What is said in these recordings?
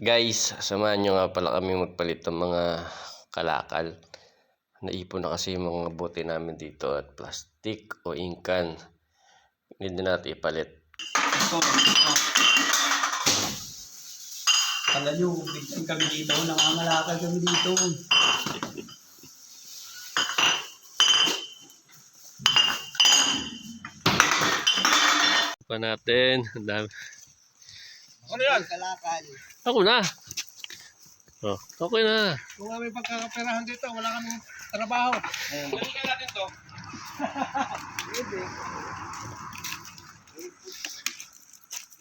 Guys, samahan nyo nga pala kami magpalit ng mga kalakal. Naipon na kasi yung mga bote namin dito at plastic o ingkan. Hindi natin ipalit. Kala nyo, bigyan kami dito, nangangalakal kami dito. Pa natin. Ang dami. Ano yan? Kalakal. Ako na. Oh, okay na. Kung nga may pagkakaperahan dito, wala kaming trabaho. Balikan natin to.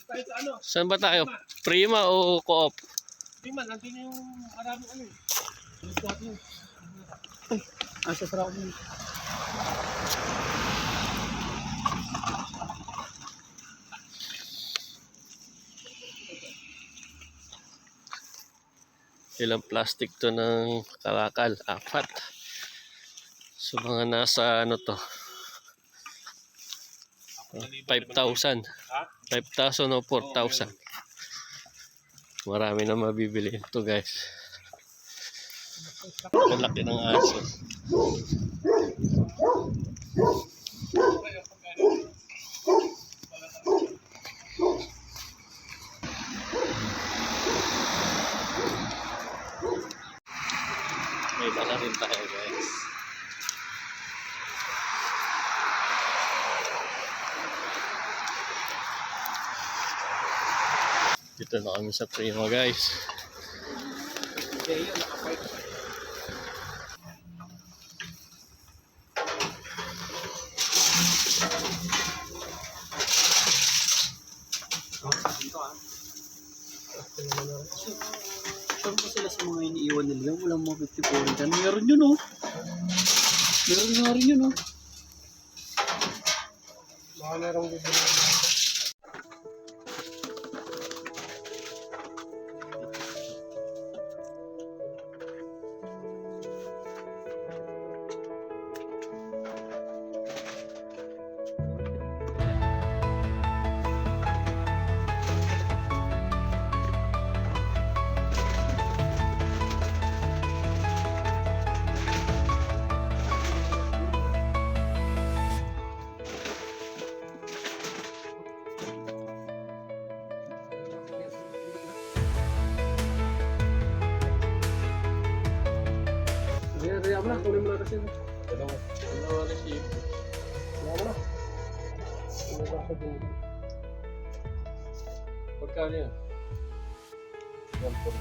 Tayo sa ano? Saan ba tayo? Prima o Co-op? Di man, nandun yung maraming ano eh. Natin. Asa sarap mo. Ilang plastic to ng kalakal? 4. So mga nasa ano to? 5,000. 5,000 o 4,000. Marami na mabibili ito guys. Ang laki ng aso. May dala rin tayo guys. Dito na kami sa Prima guys. Okay, yun, nakapark. Saan ba sila sa mga iniiwan nila? Walang mga 54 dyan. Meron yun oh. Meron nga rin yun oh. Baka merong bibili. Kaya mo na, tuloy mo na kasi. Dalawa receive. Kaya mo na. Ano ba sa buhay? Pagkano yan? 140.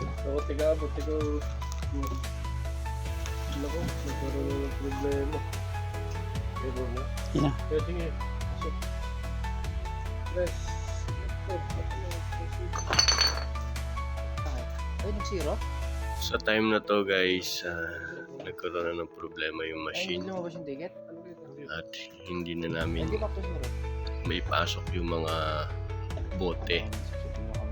Ako tiga-abot, tiga... Naku, nagkaroon ng problema. Pero mo? Ina. Kaya sige. Yes. Ay, nagsira? Sa time na to guys, nagkaroon na ng problema yung Ay, hindi machine lumabas yung ticket? at hindi na namin Hindi pa po sira. may pasok yung mga bote.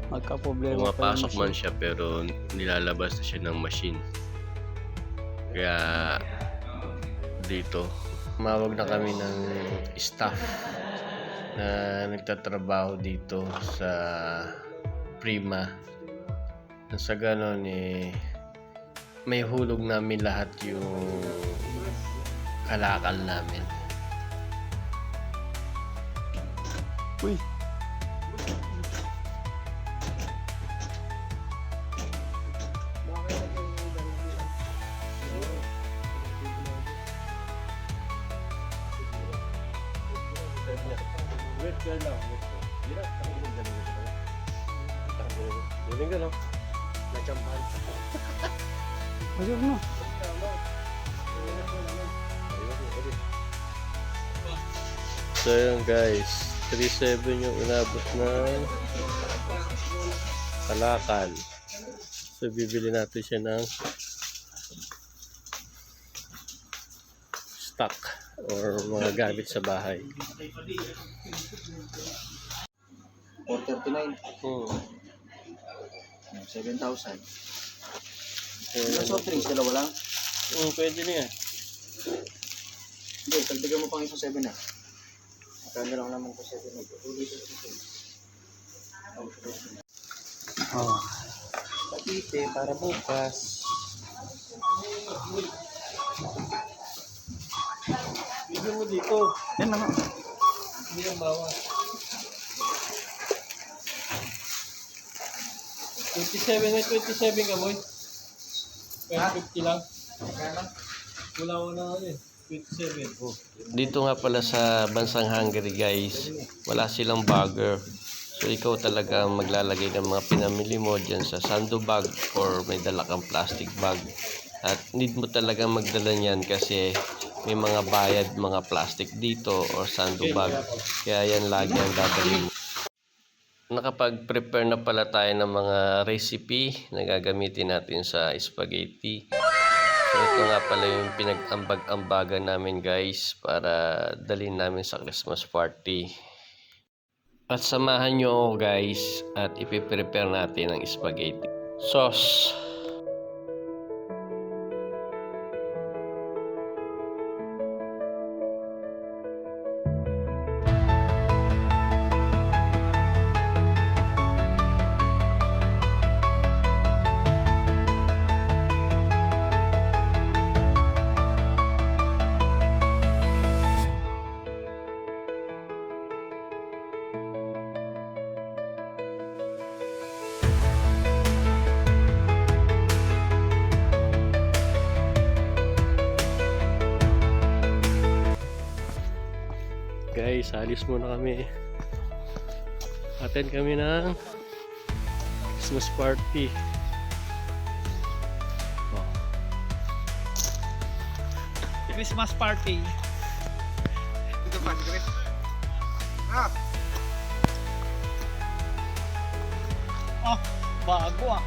Magka-problema Pumapasok man siya pero nilalabas na siya ng machine. Kaya dito, mawag na kami ng staff na nagtatrabaho dito sa Prima. Sa ganon may hulog namin lahat yung kalakal namin. Uy! Wait ka lang. Galing ka lang. Nachampan. Masuk no? So yun guys, 3.7 yung inabot ng kalakal. So bibili natin siya ng stock or mga gamit sa bahay. 439. 7,000. Ilang soft drinks? Dalawa lang? Pwede na yan. Hindi, tagdagan mo pang isang 7 na. Magkano lang naman po 7 na. Oh. Pakite para bukas. Bigyan mo dito. Yan na nga. Hindi ang bawas. 27 na 27 ka, boy. 50 lang. Wala ko na ano eh. 27. Oh. Dito nga pala sa bansang Hungary guys, wala silang bagger. So ikaw talaga ang maglalagay ng mga pinamili mo dyan sa sando bag or may dala kang plastic bag. At need mo talaga magdala niyan kasi may mga bayad mga plastic dito or sando bag. Kaya yan lagi ang dadalhin mo. Nakapag-prepare na pala tayo ng mga recipe na gagamitin natin sa spaghetti. So ito nga pala yung pinag-ambag-ambagan namin guys para dalhin namin sa Christmas party. At samahan nyo ako guys at ipiprepare natin ang spaghetti. Sauce. Guys, alis muna kami. Attend kami ng Christmas party. Christmas party. Dito pa, dito rin. Ah! Oh, bago ah.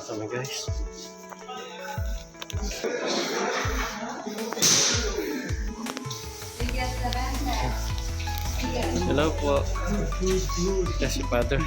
Kami guys. Hello po. Yes, si Father.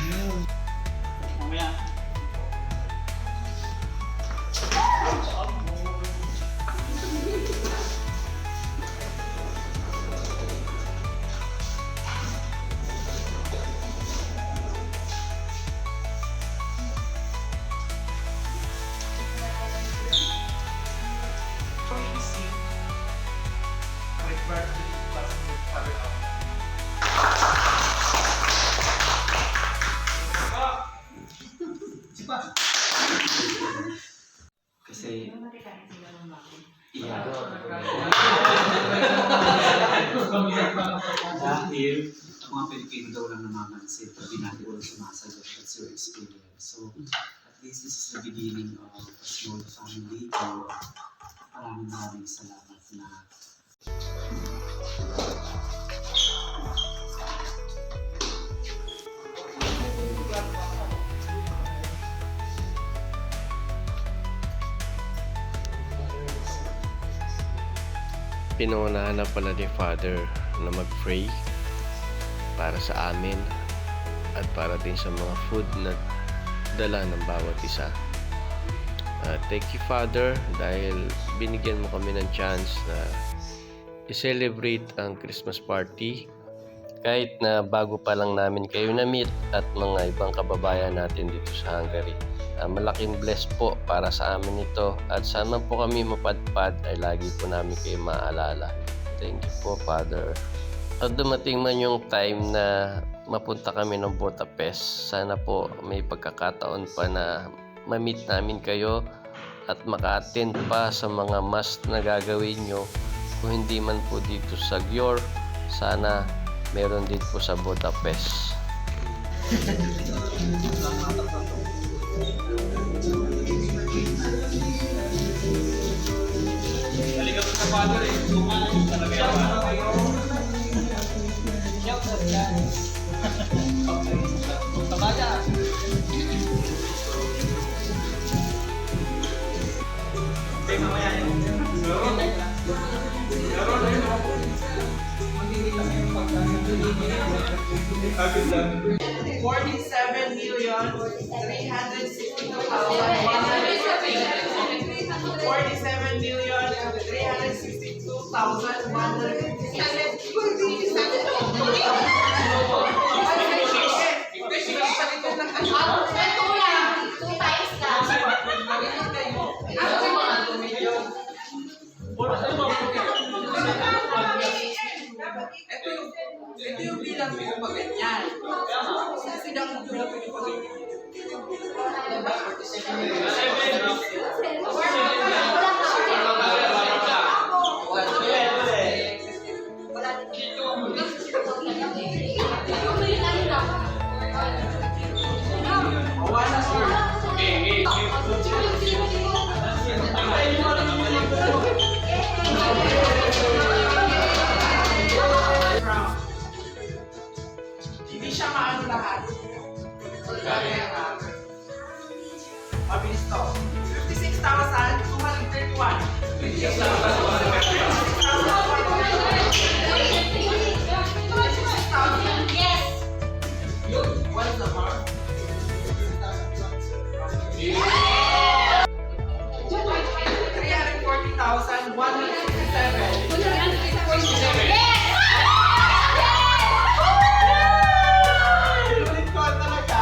Kasi dahil ang mga Pilipino daw lang namamansin pag binati ko sumasagot. That's your experience. So, at least this is the beginning of a small family. So, maraming salamat na Pinuunahan na pala ni Father na mag-pray para sa amin at para din sa mga food na dala ng bawat isa. Thank you Father dahil binigyan mo kami ng chance na i-celebrate ang Christmas party kahit na bago pa lang namin kayo na-meet at mga ibang kababayan natin dito sa Hungary. Malaking bless po para sa amin ito at sana po kami mapadpad ay lagi po namin kayo maalala. Thank you po Father. At dumating man yung time na mapunta kami ng Budapest, sana po may pagkakataon pa na ma-meet namin kayo at maka-attend pa sa mga mass na gagawin nyo. Kung hindi man po dito sa Győr, sana meron din po sa Budapest. Halika po sa Ito yung bilang pinapagganyan. Kasi daw yung bilang pinapagganyan. Hindi siya maano lahat. Mabilis to. 56,231. What is the mark? 340,167. Ulit ko talaga.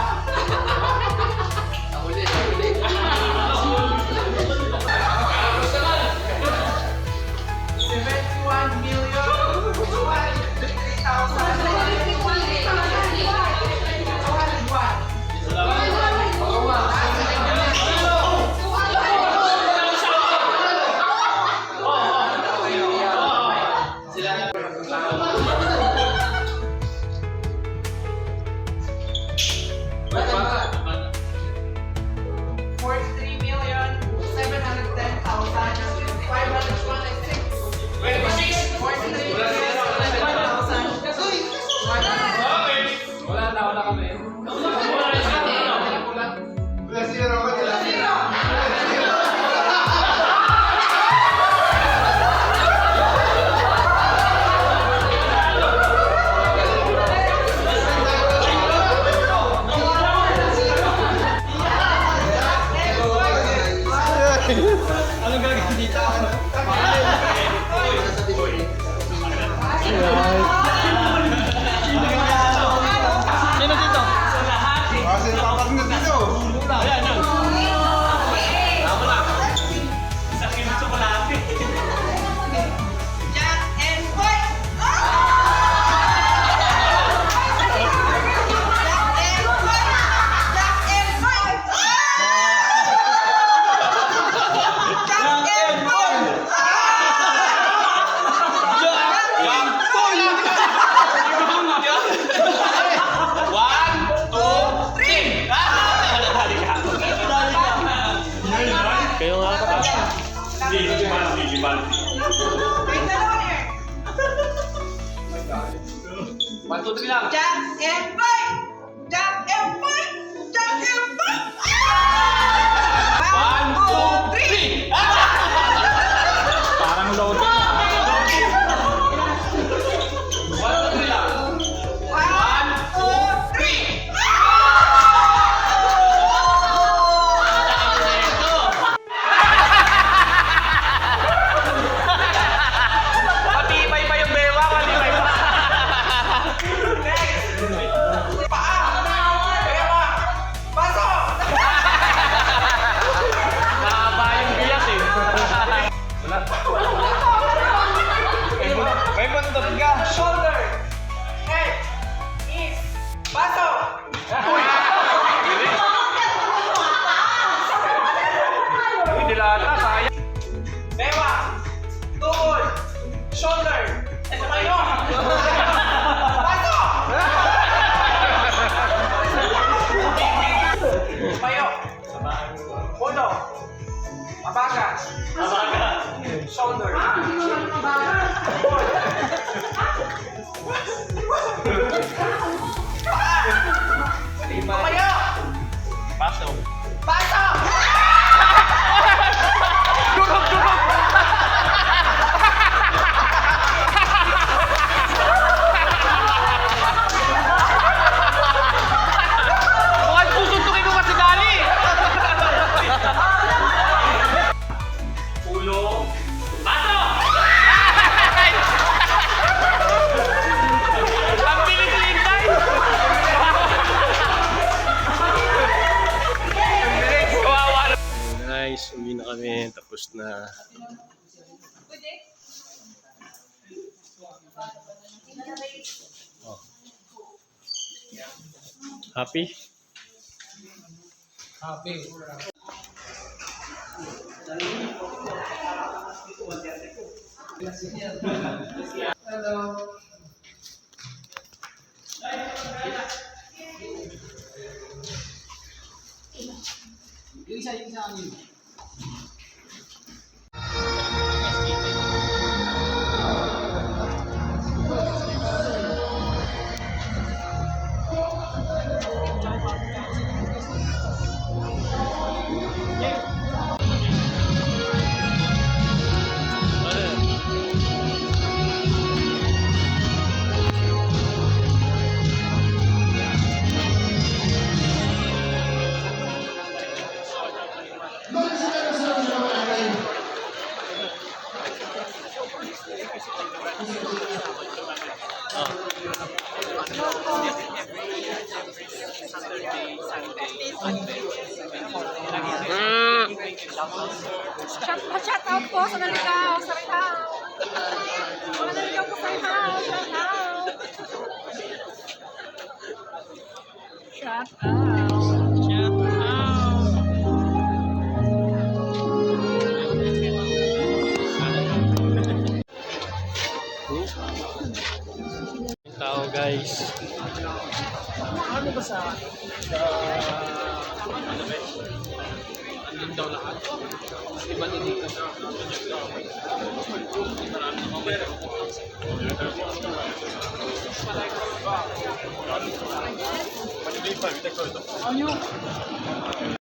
Anong gagawin dito? Sino dito? Kasi paparin na dito. Ayan, yan. Jack and White! Kayo nga ka. One, two, three lang. Jack and White! Jack and White! Jack and White! One, two, three! Parang loading. One, two, three lang. One, two, three! Matibay pa yung bewa, matibay pa. Next! kami. Tapos na. Oh. Happy? Happy. Shout out po sa naligaw, sa Rihaw. Mga naligaw po sa Rihaw, shout out. Shout out. Shout out. Yung tao guys. Ano ba sa ano ba? Andun daw lahat. Iba din dito. Marami mga